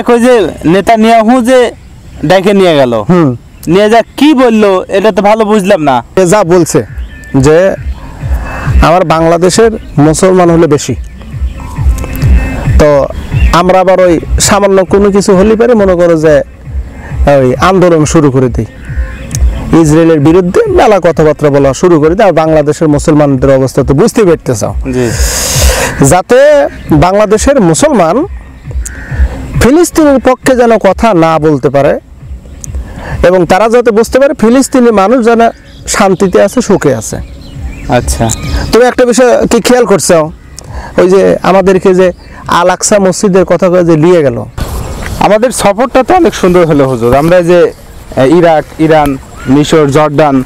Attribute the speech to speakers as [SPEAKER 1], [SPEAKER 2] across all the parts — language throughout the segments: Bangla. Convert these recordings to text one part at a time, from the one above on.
[SPEAKER 1] ওই যে নেতানিয়াহু যে ডাইকে নিয়ে গেল, নিয়ে যা কি বললো এটা তো ভালো বুঝলাম না।
[SPEAKER 2] যা বলছে যে আমার বাংলাদেশের মুসলমান হলে বেশি, তো আমরা আবার ওই সামান্য কোনো কিছু হলে পারে মনে করো যে ওই আন্দোলন শুরু করে দিই, ইসরায়েলের বিরুদ্ধে মেলা কথাবার্তা বলা শুরু করে দিই। আর বাংলাদেশের মুসলমানদের অবস্থা তো বুঝতে পারতে চাও, যাতে বাংলাদেশের মুসলমান ফিলিস্তিনের পক্ষে যেন কথা না বলতে পারে এবং তারা যাতে বুঝতে পারে ফিলিস্তিনি মানুষ যেন শান্তিতে আছে, সুখে আছে।
[SPEAKER 1] আচ্ছা,
[SPEAKER 2] তুমি একটা বিষয় কি খেয়াল করছো, ওই যে আমাদেরকে যে আল আকসা মসজিদের কথা যে নিয়ে গেল,
[SPEAKER 1] আমাদের সফরটা তো অনেক সুন্দর হলো হুজুর। আমরা যে ইরাক, ইরান, মিশর, জর্ডান,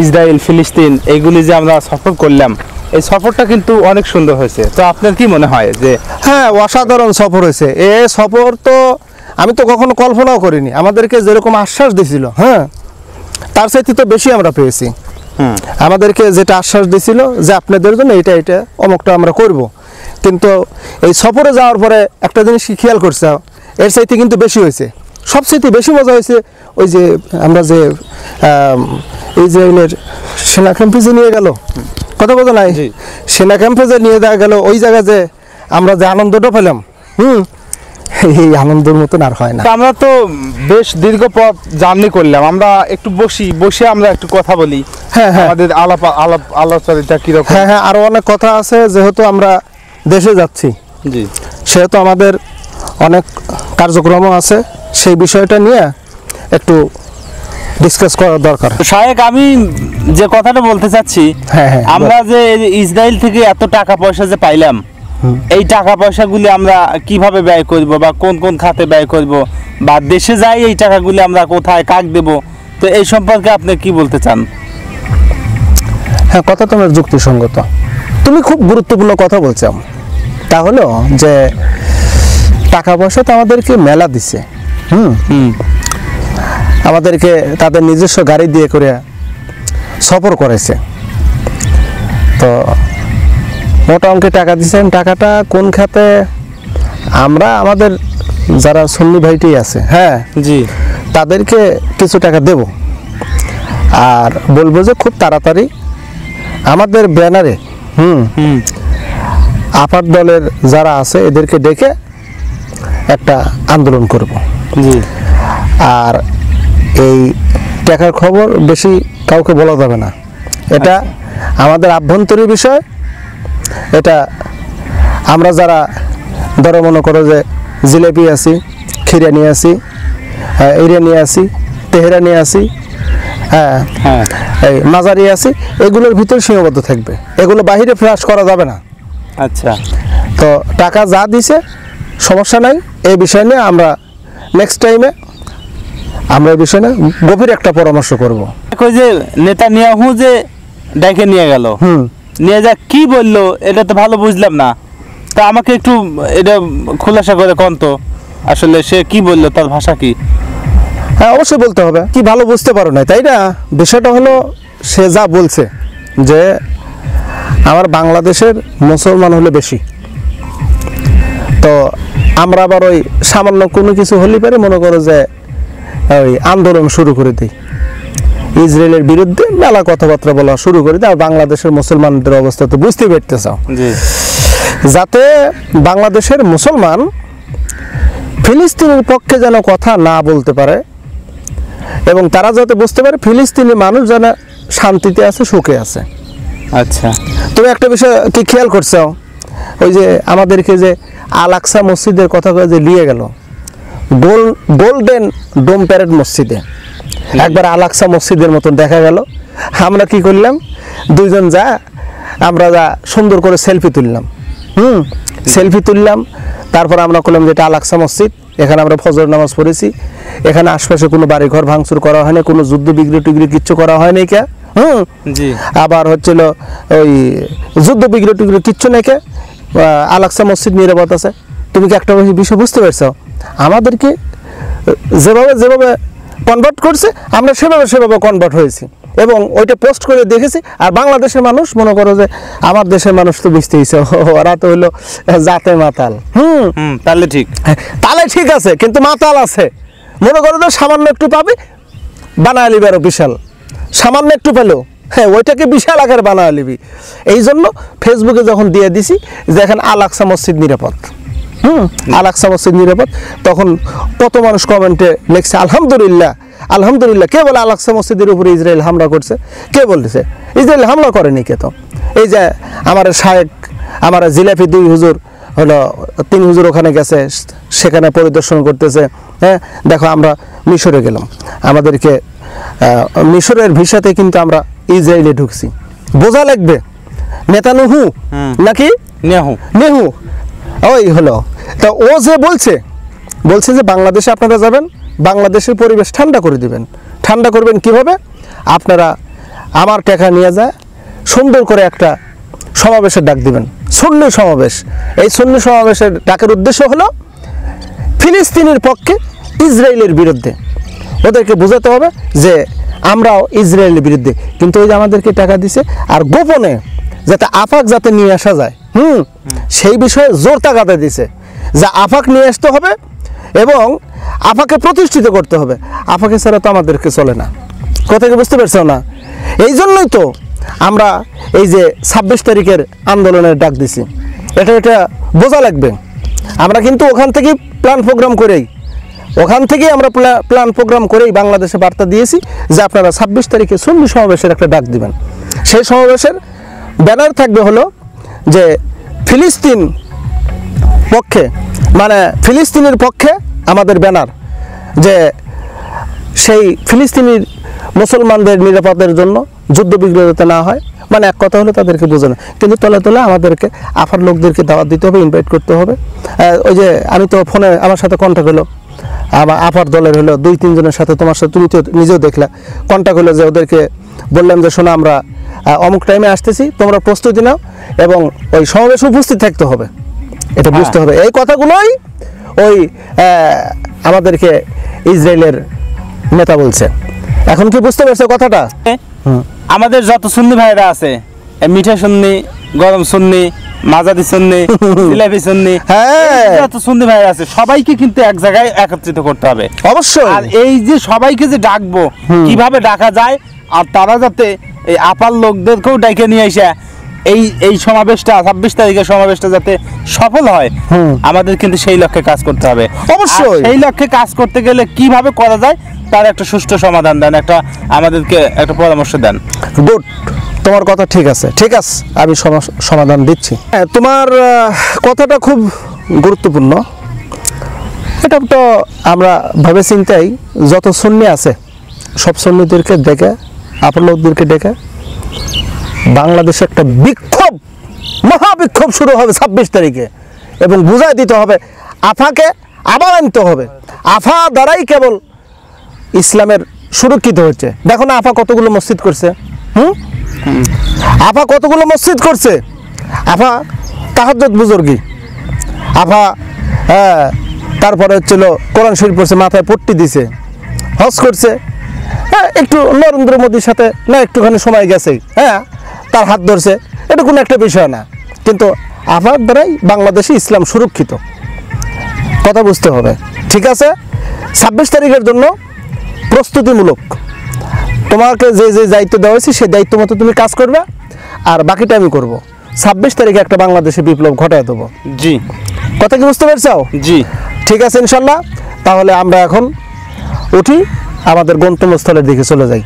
[SPEAKER 1] ইসরায়েল, ফিলিস্তিন এইগুলি যে আমরা সফর করলাম, এই সফরটা কিন্তু অনেক সুন্দর হয়েছে। তো আপনার কি মনে হয় যে?
[SPEAKER 2] হ্যাঁ, অসাধারণ সফর হয়েছে। এ সফর তো আমি তো কখনো কল্পনাও করিনি। আমাদেরকে যেরকম আশ্বাস দিছিল, হ্যাঁ, তার চাইতে তো বেশি আমরা পেয়েছি। আমাদেরকে যেটা আশ্বাস দিছিল যে আপনাদের জন্য এটা এটা অমুকটা আমরা করব, কিন্তু এই সফরে যাওয়ার পরে একটা জিনিস কি খেয়াল করছে, এর চাইতে কিন্তু বেশি হয়েছে। সবচেয়ে বেশি মজা হয়েছে ওই যে আমরা যে ইসরায়েলের সেনা ক্যাম্পে যে নিয়ে গেল, কথা বলতে নাই, সেনা ক্যাম্পে যে নিয়ে দেওয়া গেল, ওই জায়গায় যে আমরা যে আনন্দটা পেলাম, এই আনন্দের মতন আর হয় না।
[SPEAKER 1] আমরা তো বেশ দীর্ঘ পথ জার্নি করলাম, আমরা একটু বসে আমরা একটু কথা বলি।
[SPEAKER 2] হ্যাঁ হ্যাঁ,
[SPEAKER 1] আমাদের আলাপচারিতা কিরকম?
[SPEAKER 2] হ্যাঁ হ্যাঁ, আরো অনেক কথা আছে। যেহেতু আমরা দেশে যাচ্ছি,
[SPEAKER 1] জি,
[SPEAKER 2] সেহেতু আমাদের অনেক কার্যক্রমও আছে, সেই বিষয়টা নিয়ে একটু ডিসকাস করা দরকার।
[SPEAKER 1] শায়েক, আমি যে কথাটা বলতে চাচ্ছি, আমরা যে ইসরায়েল থেকে এত টাকা পয়সা যে পাইলাম, এই টাকা পয়সাগুলি আমরা কিভাবে ব্যয় করব বা কোন কোন খাতে ব্যয় করব, বা দেশে যাই এই টাকাগুলি আমরা কোথায় কাক দেব, তো এই সম্পর্কে আপনি কি বলতে চান?
[SPEAKER 2] হ্যাঁ, কথা তোমার যুক্তিসঙ্গত। তুমি খুব গুরুত্বপূর্ণ কথা বলছো। তাহলে যে টাকা পয়সা তো আমাদেরকে মেলা দিছে, আমাদেরকে তাদের নিজস্ব গাড়ি দিয়ে করে সফর করেছে, তো মোটা অঙ্কে টাকা দিচ্ছেন। টাকাটা কোন খাতে, আমরা আমাদের যারা সুন্নি ভাইটি আছে, হ্যাঁ
[SPEAKER 1] জি,
[SPEAKER 2] তাদেরকে কিছু টাকা দেব, আর বলবো যে খুব তাড়াতাড়ি আমাদের ব্যানারে আপার দলের যারা আছে এদেরকে ডেকে একটা আন্দোলন করব।
[SPEAKER 1] জি,
[SPEAKER 2] আর এই টাকার খবর বেশি কাউকে বলা যাবে না, এটা আমাদের আভ্যন্তরীণ বিষয়। এটা আমরা যারা ধরো মনে করো যে জিলেপি আছি, খিরানি আছি, ইরানি আছি, তেহরানি আছি, হ্যাঁ হ্যাঁ, এই মাজারি আছি, এগুলোর ভিতরে সীমাবদ্ধ থাকবে, এগুলো বাহিরে ফ্লাশ করা যাবে না।
[SPEAKER 1] আচ্ছা,
[SPEAKER 2] তো টাকা যা দিছে সমস্যা নাই, এই বিষয় নিয়ে আমরা নেক্সট টাইমে আমরা এই বিষয় নিয়ে গভীর একটা পরামর্শ করব।
[SPEAKER 1] ওই যে নেতানিয়াহু যে ডাইকে নিয়ে গেল, নিয়ে যা কি বললো এটা তো ভালো বুঝলাম না। তা আমাকে একটু এটা খোলাসা করে কোন তো, আসলে সে কি বললো, তার ভাষা কি?
[SPEAKER 2] হ্যাঁ, অবশ্যই বলতে হবে, কি ভালো বুঝতে পারো না, তাই না? বিষয়টা হলো সে যা বলছে যে আমার বাংলাদেশের মুসলমান হলে বেশি, তো আমরা আবার ওই সামান্য কোনো কিছু হলে পারে মনে করো যে ওই আন্দোলন শুরু করে দিই, ইসরায়েলের বিরুদ্ধে মেলা কথাবার্তা বলা শুরু করে দিই। আর বাংলাদেশের মুসলমানদের অবস্থা তো বুঝতে পারতে চাও, যাতে বাংলাদেশের মুসলমান ফিলিস্তিনের পক্ষে যেন কথা না বলতে পারে এবং তারা যাতে বুঝতে পারে ফিলিস্তিনি মানুষ যেন শান্তিতে আছে, সুখে আছে।
[SPEAKER 1] আচ্ছা,
[SPEAKER 2] তুমি একটা বিষয় কি খেয়াল করছো, ওই যে আমাদেরকে যে আল আকসা মসজিদের কথা যে নিয়ে গেল, গোল্ডেন ডোম প্যারেড মসজিদে, একবার আল আকসা মসজিদের মতন দেখা গেল। আমরা কি করলাম, দুইজন আমরা সুন্দর করে সেলফি তুললাম, সেলফি তুললাম। তারপর আমরা করলাম যে এটা আল আকসা মসজিদ, এখানে আমরা ফজর নামাজ পড়েছি, এখানে আশপাশে কোনো বাড়ি ঘর ভাঙচুর করা হয়নি, কোনো যুদ্ধ বিগ্রহ টিগ্রি কিচ্ছু করা হয়নি কে, আবার হচ্ছিল ওই যুদ্ধ বিগ্রহ টিগ্রহ কিচ্ছু নেই কে, আল আকসা মসজিদ নিরাপদ আছে। তুমি কি একটা বিষয় বুঝতে পারছো, আমাদেরকে যেভাবে কনভার্ট করছে আমরা সেভাবে কনভার্ট হয়েছি। এবং ওইটা পোস্ট করে দেখেছি। আর বাংলাদেশের মানুষ মনে করো যে আমার দেশের মানুষ তো বুঝতে হয়েছে ওরা তো হইলো জাতে মাতাল।
[SPEAKER 1] তাহলে ঠিক,
[SPEAKER 2] তাহলে ঠিক আছে, কিন্তু মাতাল আছে মনে করো যে সামান্য একটু পাবে বানায় লিবি, আরো বিশাল সামান্য একটু পেলেও হ্যাঁ ওইটাকে বিশাল আকার বানায় লিবি। এই জন্য ফেসবুকে যখন দিয়ে দিছি যে এখন আল আকসা মসজিদ নিরাপদ, আল আকসা মসজিদ নিরাপদ, তখন কত মানুষ কমেন্টে লিখছে আলহামদুলিল্লাহ আলহামদুলিল্লাহ। কে বলে আল আকসা মসজিদের উপরে ইসরায়েল হামলা করছে? কে বলতেছে? ইসরায়েল হামলা করেনি কে তো। এই যে আমার শায়েক আমার জিলাপি 2 হুজুর হলো 3 হুজুর ওখানে গেছে, সেখানে পরিদর্শন করতেছে। হ্যাঁ দেখো আমরা মিশরে গেলাম, আমাদেরকে মিশরের ভিসাতে কিন্তু আমরা ইসরায়েলে ঢুকছি। বোঝা লাগবে নেতানুহু নাকি নেহু ওই হলো। তা ও যে বলছে যে বাংলাদেশে আপনারা যাবেন, বাংলাদেশের পরিবেশ ঠান্ডা করে দিবেন। ঠান্ডা করবেন কিভাবে? আপনারা আমার টাকা নিয়ে যায় সুন্দর করে একটা সমাবেশের ডাক দিবেন, সুন্নি সমাবেশ। এই সুন্নি সমাবেশের ডাকের উদ্দেশ্য হলো ফিলিস্তিনের পক্ষে ইসরায়েলের বিরুদ্ধে। ওদেরকে বোঝাতে হবে যে আমরাও ইসরায়েলের বিরুদ্ধে। কিন্তু ওই যে আমাদেরকে টাকা দিছে আর গোপনে যাতে আফাক যাতে নিয়ে আসা যায়, সেই বিষয়ে জোর তাগাদা দিছে যে আফাক নিয়ে আসতে হবে এবং আফাকে প্রতিষ্ঠিত করতে হবে। আফাকে ছাড়া তো আমাদেরকে চলে না। কোথায় বুঝতে পারছো না? এই জন্যই তো আমরা এই যে 26 তারিখের আন্দোলনের ডাক দিছি। এটা বোঝা লাগবে। আমরা কিন্তু ওখান থেকেই প্ল্যান প্রোগ্রাম করেই বাংলাদেশে বার্তা দিয়েছি যে আপনারা 26 তারিখে সুন্নি সমাবেশের একটা ডাক দিবেন। সেই সমাবেশের ব্যানার থাকবে হলো যে ফিলিস্তিন পক্ষে, মানে ফিলিস্তিনের পক্ষে আমাদের ব্যানার, যে সেই ফিলিস্তিনি মুসলমানদের নিরাপদের জন্য যুদ্ধবিগ্রহ যাতে না হয়। মানে এক কথা হলো তাদেরকে বোঝানো, কিন্তু তলে তলে আমাদেরকে আফার লোকদেরকে দাওয়াত দিতে হবে, ইনভাইট করতে হবে। ওই যে আমি তো ফোনে আমার সাথে কন্ট্যাক্ট হলো, আমার আফার দলের হলো 2-3 জনের সাথে, তোমার সাথে তুমি তো নিজেও দেখলা কন্ট্যাক্ট হলো, যে ওদেরকে বললাম যে শোনো আমরা অমুক টাইমে আসতেছি, তোমরা প্রস্তুতি নাও এবং ওই সমাবেশে উপস্থিত থাকতে হবে। এটা বুঝতে হবে। এই কথাগুলোই ওই আমাদেরকে ইসরায়েলের নেতা বলছে। এখন কি বুঝতে পারছো কথাটা?
[SPEAKER 1] আমাদের যত সুন্নি ভাইরা আছে, মিঠা সুন্নি, গরম সুন্নি, মাজাদি সুন্নি, জিলাপি সুন্নি, যত সুন্নি ভাইরা আছে সবাইকে কিন্তু এক জায়গায় একত্রিত করতে হবে
[SPEAKER 2] অবশ্যই।
[SPEAKER 1] আর এই যে সবাইকে যে ডাকবো, কিভাবে ডাকা যায়, আর তারা যাতে এই আপার লোকদেরকেও ডেকে নিয়ে এসে এই সমাবেশটা 26 তারিখের সমাবেশটা যাতে সফল হয়, আমাদের কিন্তু সেই লক্ষ্যে কাজ করতে হবে।
[SPEAKER 2] অবশ্যই
[SPEAKER 1] সেই লক্ষ্যে কাজ করতে গেলে কিভাবে করা যায় তার একটা সুষ্ঠু সমাধান দেন, আমাদেরকে একটা পরামর্শ দেন।
[SPEAKER 2] গুড, তোমার কথা ঠিক আছে, আমি সমাধান দিচ্ছি। হ্যাঁ, তোমার কথাটা খুব গুরুত্বপূর্ণ। এটা তো আমরা ভেবে চিন্তাই যত সুন্নি আছে সব সুন্নিদেরকে ডেকে, আপনার লোকদেরকে ডেকে বাংলাদেশে একটা বিক্ষোভ, মহাবিক্ষোভ শুরু হবে 26 তারিখে এবং বুঝাই দিতে হবে, আফাকে আবার আনতে হবে। আফা দ্বারাই কেবল ইসলামের সুরক্ষিত হচ্ছে। দেখো না আফা কতগুলো মসজিদ করছে, আফা কতগুলো মসজিদ করছে। আফা তাহাজ্জুদ বুজুর্গি, আফা তারপরে হচ্ছিল কোরআন শরীফ পড়ছে, মাথায় পট্টি দিছে, হজ করছে। হ্যাঁ, একটু নরেন্দ্র মোদীর সাথে না একটুখানি সময় গেছে, হ্যাঁ তার হাত ধরছে, এটা কোনো একটা বিষয় না। কিন্তু আফার দ্বারাই বাংলাদেশে ইসলাম সুরক্ষিত, কথা বুঝতে হবে। ঠিক আছে, 26 তারিখের জন্য প্রস্তুতিমূলক তোমাকে যে দায়িত্ব দেওয়া হয়েছে সেই দায়িত্ব মতো তুমি কাজ করবে, আর বাকিটা আমি করব। 26 তারিখে একটা বাংলাদেশে বিপ্লব ঘটায় দেবো।
[SPEAKER 1] জি,
[SPEAKER 2] কথা কি বুঝতে পারছো?
[SPEAKER 1] জি,
[SPEAKER 2] ঠিক আছে ইনশাল্লাহ। তাহলে আমরা এখন উঠি, আমাদের গন্তব্যস্থলের দিকে চলে যাই।